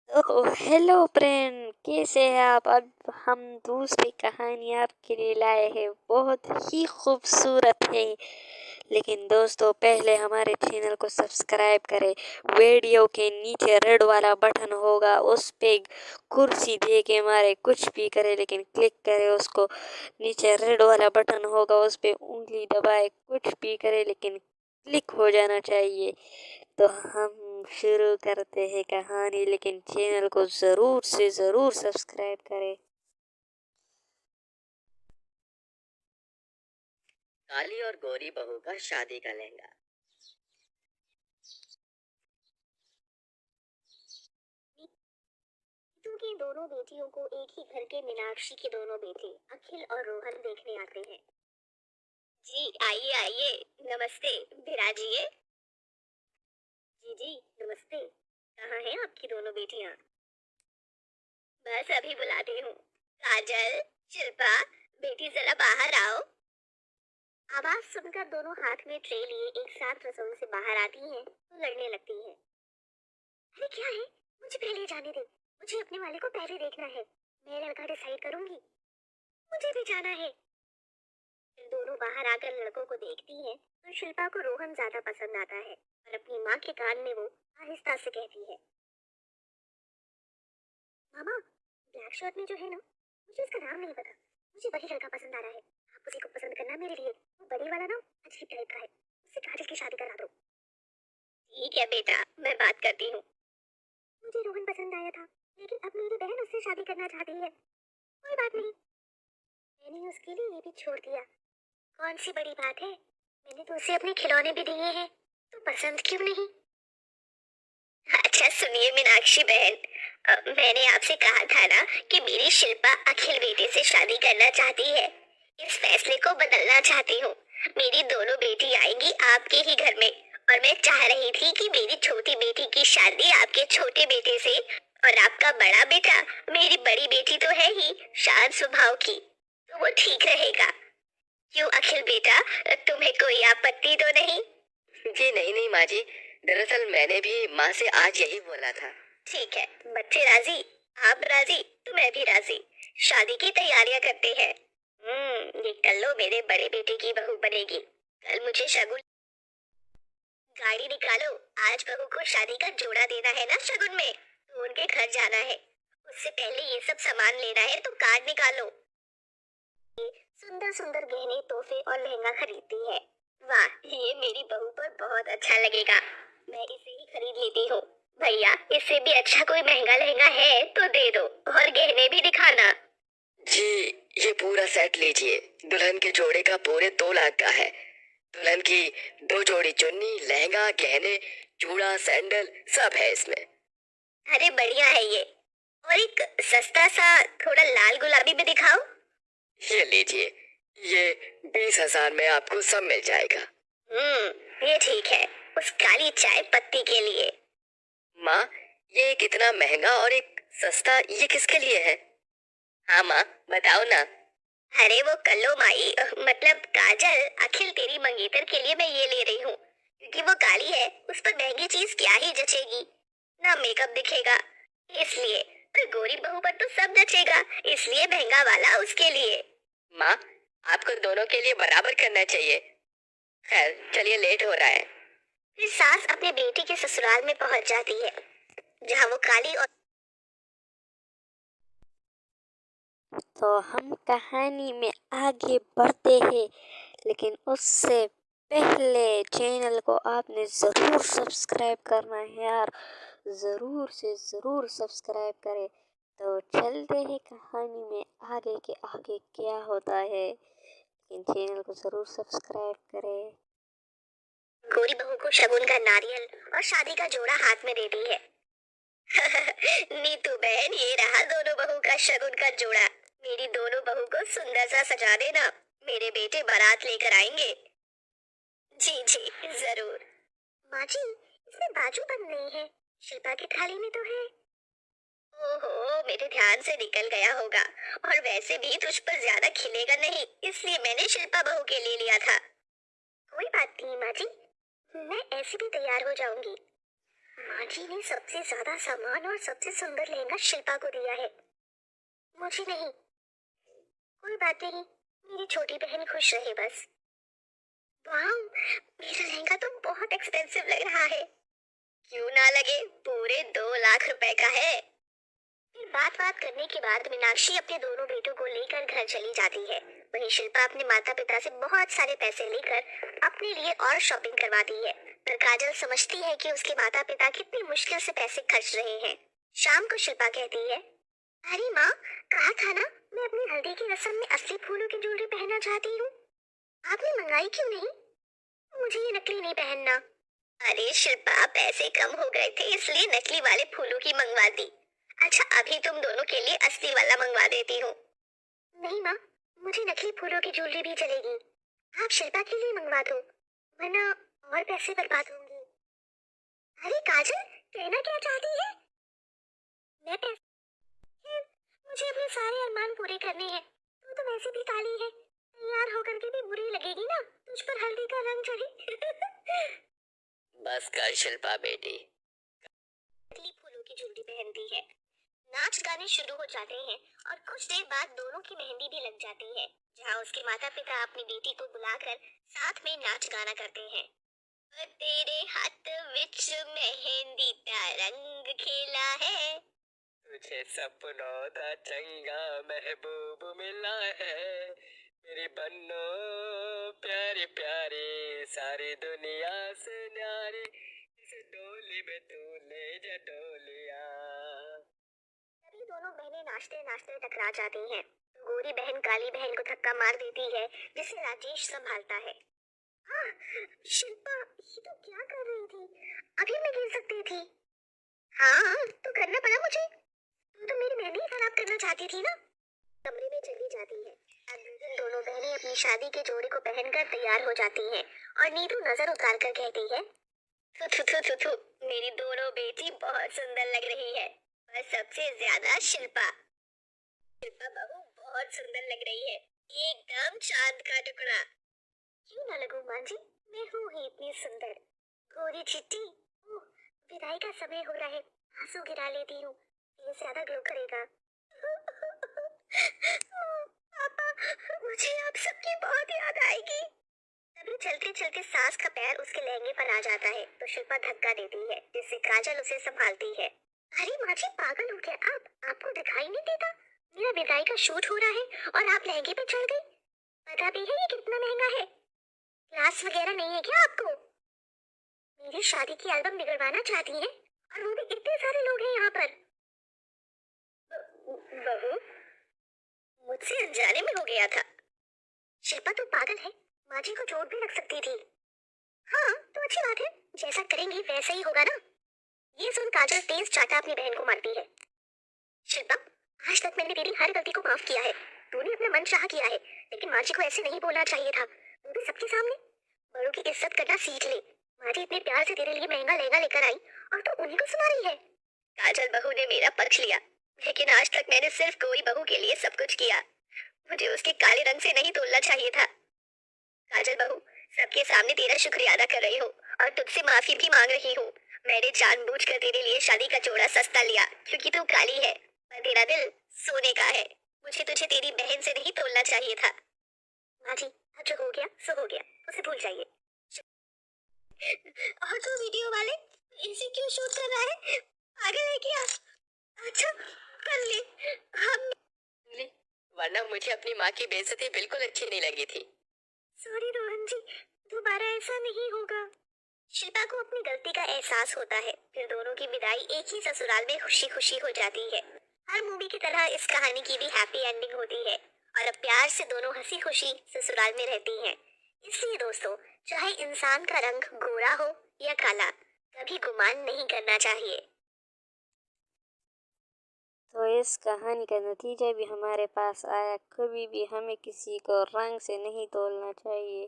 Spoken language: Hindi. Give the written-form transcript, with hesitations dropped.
तो हेलो फ्रेंड, कैसे हैं आप। अब हम दूसरी कहानी आपके लिए लाए हैं, बहुत ही खूबसूरत है। लेकिन दोस्तों, पहले हमारे चैनल को सब्सक्राइब करें। वीडियो के नीचे रेड वाला बटन होगा, उस पे कुर्सी दे के मारे कुछ भी करे लेकिन क्लिक करे उसको। नीचे रेड वाला बटन होगा, उस पे उंगली दबाए कुछ भी करे लेकिन क्लिक हो जाना चाहिए। तो हम शुरू करते हैं कहानी, लेकिन चैनल को ज़रूर से ज़रूर सब्सक्राइब करें। काली और गोरी बहू का शादी का लहंगा। नीतू की दोनों बेटियों को एक ही घर के मीनाक्षी के दोनों बेटे अखिल और रोहन देखने आते हैं। जी आइए आइए, नमस्ते, बिराजिए। जी जी नमस्ते। कहाँ हैं आपकी दोनों बेटियाँ? बस अभी बुलाती हूँ। काजल, शिल्पा, बेटी जरा बाहर आओ। आवाज सुनकर दोनों हाथ में ट्रे लिए एक साथ रसोई से बाहर आती हैं तो लड़ने लगती हैं। अरे क्या है, मुझे पहले जाने दे। मुझे अपने वाले को पहले देखना है। मैं लड़का डिसाइड करूंगी। मुझे भी जाना है। फिर दोनों बाहर आकर लड़कों को देखती हैं तो शिल्पा को रोहन ज्यादा पसंद आता है और अपनी माँ के कान में वो आहिस्ता से कहती है, मामा, ब्लैक शर्ट में जो है ना, मुझे उसका नाम नहीं पता। मुझे वही लड़का पसंद आ रहा है। आप उसी को पसंद करना मेरे लिए। वो बड़ी वाला ना अजीब टाइप का है। उससे काजल की शादी करा दो। ठीक है बेटा, मैं बात करती हूँ। मुझे रोहन पसंद आया था, लेकिन अब मेरी बहन उससे शादी करना चाहती है। कोई बात नहीं, मैंने उसके लिए ये भी छोड़ दिया। कौन सी बड़ी बात है, मैंने तो उसे अपने खिलौने भी दिए हैं, तो पसंद क्यों नहीं? अच्छा सुनिए मीनाक्षी बहन, मैंने आपसे कहा था ना कि मेरी शिल्पा अखिल बेटे से शादी करना चाहती है। इस फैसले को बदलना चाहती हूँ। मेरी दोनों बेटी आएंगी आपके ही घर में और मैं चाह रही थी कि मेरी छोटी बेटी की शादी आपके छोटे बेटे से और आपका बड़ा बेटा, मेरी बड़ी बेटी तो है ही शांत स्वभाव की, तो वो ठीक रहेगा। क्यों अखिल बेटा, तुम्हें कोई आपत्ति तो नहीं? जी नहीं नहीं माँ जी, दरअसल मैंने भी माँ से आज यही बोला था। ठीक है, बच्चे राजी, आप राजी तो मैं भी राजी। शादी की तैयारियां करते हैं। ये कल्लो मेरे बड़े बेटे की बहू बनेगी। कल मुझे शगुन गाड़ी निकालो। आज बहू को शादी का जोड़ा देना है ना शगुन में, तो उनके घर जाना है। उससे पहले ये सब सामान लेना है, तो कार्ड निकालो। सुंदर सुंदर गहने, तोहफे और लहंगा खरीदती है। वाह, ये मेरी बहू पर बहुत अच्छा लगेगा। मैं इसे ही खरीद लेती हूँ। भैया, इससे भी अच्छा कोई महंगा लहंगा है तो दे दो और गहने भी दिखाना। जी, ये पूरा सेट लीजिए। दुल्हन के जोड़े का पूरे 2 लाख का है। दुल्हन की 2 जोड़ी चुन्नी, लहंगा, गहने, चूड़ा, सैंडल सब है इसमें। अरे बढ़िया है ये। और एक सस्ता सा थोड़ा लाल गुलाबी भी दिखाओ। ये लीजिए, ये 20,000 में आपको सब मिल जाएगा। ये ठीक है, उस काली चाय पत्ती के लिए। माँ, ये कितना महंगा और एक सस्ता, ये किसके लिए है? हाँ माँ, बताओ ना। अरे वो कल्लो माई, मतलब काजल, अखिल तेरी मंगेतर के लिए मैं ये ले रही हूँ, क्योंकि वो काली है, उस पर महंगी चीज क्या ही जचेगी, ना मेकअप दिखेगा, इसलिए। पर गोरी बहू पर तो सब जचेगा, इसलिए महंगा वाला उसके लिए। माँ, आपको दोनों के लिए बराबर करना चाहिए। खैर चलिए, लेट हो रहा है। फिर सास अपने बेटी के ससुराल में पहुंच जाती है, जहाँ वो काली और तो हम कहानी में आगे बढ़ते हैं, लेकिन उससे पहले चैनल को आपने ज़रूर सब्सक्राइब करना है यार। ज़रूर से ज़रूर सब्सक्राइब करें। तो चलते हैं कहानी में आगे के आगे क्या होता है, लेकिन चैनल को ज़रूर सब्सक्राइब करें। गोरी बहू को शगुन का नारियल और शादी का जोड़ा हाथ में देती है। नीतू बहन, ये रहा दोनों बहू का शगुन का जोड़ा। मेरी दोनों बहू को सुंदर सा सजा देना, मेरे बेटे बारात लेकर आएंगे। जी जी जरूर। माँ जी, इसमें बाजू बंद नहीं है, शिल्पा की थाली में तो है। ओहो, मेरे ध्यान से निकल गया होगा। और वैसे भी तुझ पर ज्यादा खिलेगा नहीं, इसलिए मैंने शिल्पा बहू के लिए लिया था। कोई बात नहीं माँ जी, मैं ऐसे भी तैयार हो जाऊंगी। माँ जी ने सबसे ज्यादा सामान और सबसे सुंदर लहंगा शिल्पा को दिया है, मुझे नहीं। कोई बात नहीं, मेरी छोटी बहन खुश रहे बस। वाह, मेरा लहंगा तो बहुत एक्सपेंसिव लग रहा है। क्यों ना लगे, पूरे 2 लाख रुपए का है। फिर बात करने के बाद मीनाक्षी अपने दोनों बेटों को लेकर घर चली जाती है। वहीं शिल्पा अपने माता पिता से बहुत सारे पैसे लेकर अपने लिए और शॉपिंग करवाती है। पर काजल समझती है कि उसके माता पिता कितनी मुश्किल से पैसे खर्च रहे हैं। शाम को शिल्पा कहती है, अरे माँ, कहा था ना मैं अपनी हल्दी की रस्म में असली फूलों की ज्वेलरी पहनना चाहती हूँ। आपने मंगाई क्यों नहीं? मुझे ये नकली नहीं पहनना। अरे शिल्पा, पैसे कम हो गए थे इसलिए नकली वाले फूलों की मंगवा दी। अच्छा, अभी तुम दोनों के लिए असली वाला मंगवा देती हूँ। नहीं माँ, मुझे नकली फूलों की ज्वेलरी भी चलेगी। आप शिल्पा के लिए मंगवा दो, वरना और पैसे बर्बाद होंगे। अरे काजल, कहना क्या चाहती है? मैं पैसे, मुझे अपने सारे अरमान पूरे करने हैं। तू तो वैसे भी काली है, तैयार होकर के भी बुरी लगेगी ना, तुझ पर हल्दी का रंग चढ़ी। बस कर शिल्पा बेटी। नकली फूलों की ज्वेलरी पहनती है। नाच गाने शुरू हो जाते हैं और कुछ देर बाद दोनों की मेहंदी भी लग जाती है, जहाँ उसके माता पिता अपनी बेटी को बुलाकर साथ में नाच गाना करते हैं। तेरे हाथ विच मेहंदी दा रंग खेला है, तुझे सपनों दा चंगा महबूब मिला है, मेरी बन्नो प्यारी प्यारी, सारी दुनिया से न्यारी, इस डोली में तू ले जा डोलिया। तभी दोनों बहनें नाचते नाचते टकरा जाती हैं। तो गोरी बहन काली बहन को धक्का मार देती है, जिसे राजेश संभालता है। हाँ, शिल्पा, ये तो क्या कर रही थी? अभी मैं गिर सकती थी। हाँ, तो करना पड़ा मुझे। तू तो मेरी मेहंदी खराब करना चाहती थी ना। कमरे में चली जाती है। अगले दिन दोनों बहनें अपनी शादी के जोड़े को पहनकर तैयार हो जाती हैं और नीतू नजर उतार कर कहती है, थु थु थु थु थु, मेरी दोनों बेटी बहुत सुंदर लग रही है, पर सबसे ज्यादा शिल्पा। शिल्पा बहू बहुत सुंदर लग रही है, एकदम चांद का टुकड़ा। क्यों ना लगूं माँ जी, मैं हूँ ही इतनी सुंदर। गोरी चिट्टी, ओह, विदाई का समय हो रहा है, आंसू गिरा लेती हूँ, ये ज्यादा ग्लो करेगा। पापा, मुझे आप सबकी बहुत याद आएगी। तभी चलते चलते सास का पैर उसके लहंगे पर आ जाता है, तो शिल्पा धक्का देती है, जिससे काजल उसे संभालती है। अरे माँ जी, पागल हो गया आप? आपको दिखाई नहीं देता मेरा विदाई का शूट हो रहा है और आप लहंगे पे चढ़ गई? पता भी है ये कितना महंगा है? क्लास वगैरह नहीं है क्या आपको? मेरी शादी की एल्बम बिगड़वाना चाहती हैं, और वो भी इतने सारे लोग हैं यहाँ पर। बहू, मुझसे अनजाने में हो गया था। शिल्पा तो पागल है, माँ जी को चोट भी लग सकती थी। हाँ, तो अच्छी बात है, जैसा करेंगी वैसा ही होगा ना। ये सुन काजल तेज चाटा अपनी बहन को मारती है। शिल्पा, आज तक मैंने तेरी हर गलती को माफ किया है। तूने अपना मन चाहा किया है, लेकिन माँ जी को ऐसे नहीं बोलना चाहिए था, वो भी सबके सामने। बड़ों की इज्जत करना सीख ले। माँ जी इतने प्यार से तेरे लिए महंगा लहंगा लेकर आई और तू उन्हीं को सुना रही है। काजल बहू ने मेरा पक्ष लिया, लेकिन आज तक मैंने सिर्फ कोई बहू के लिए सब कुछ किया। मुझे उसके काले रंग से नहीं तोलना चाहिए था। काजल बहू, सबके सामने तेरा शुक्रिया अदा कर रही हूँ और तुझसे माफी भी मांग रही हूँ। मैंने जानबूझकर तेरे लिए शादी का जोड़ा सस्ता लिया क्योंकि तू काली है, पर तेरा दिल सोने का है। मुझे तुझे तेरी बहन से नहीं तोलना चाहिए था। माँ जी, अब जो हो गया सो हो गया, उसे भूल जाइए। और तो वीडियो वाले इसे क्यों शूट कर रहा है? पागल है क्या? अच्छा, कर ले। हम वरना मुझे अपनी माँ की बेइज्जती बिल्कुल अच्छी नहीं लगी थी। सॉरी रोहन जी, दोबारा ऐसा नहीं होगा। शिल्पा को अपनी गलती का एहसास होता है। फिर दोनों की विदाई एक ही ससुराल में खुशी खुशी हो जाती है। हर मूवी की तरह इस कहानी की भी हैप्पी एंडिंग होती है और अब प्यार से दोनों हंसी खुशी ससुराल में रहती हैं। इसलिए दोस्तों, चाहे इंसान का रंग गोरा हो या काला, कभी गुमान नहीं करना चाहिए। तो इस कहानी का नतीजा भी हमारे पास आया, कभी भी हमें किसी को रंग से नहीं तोलना चाहिए।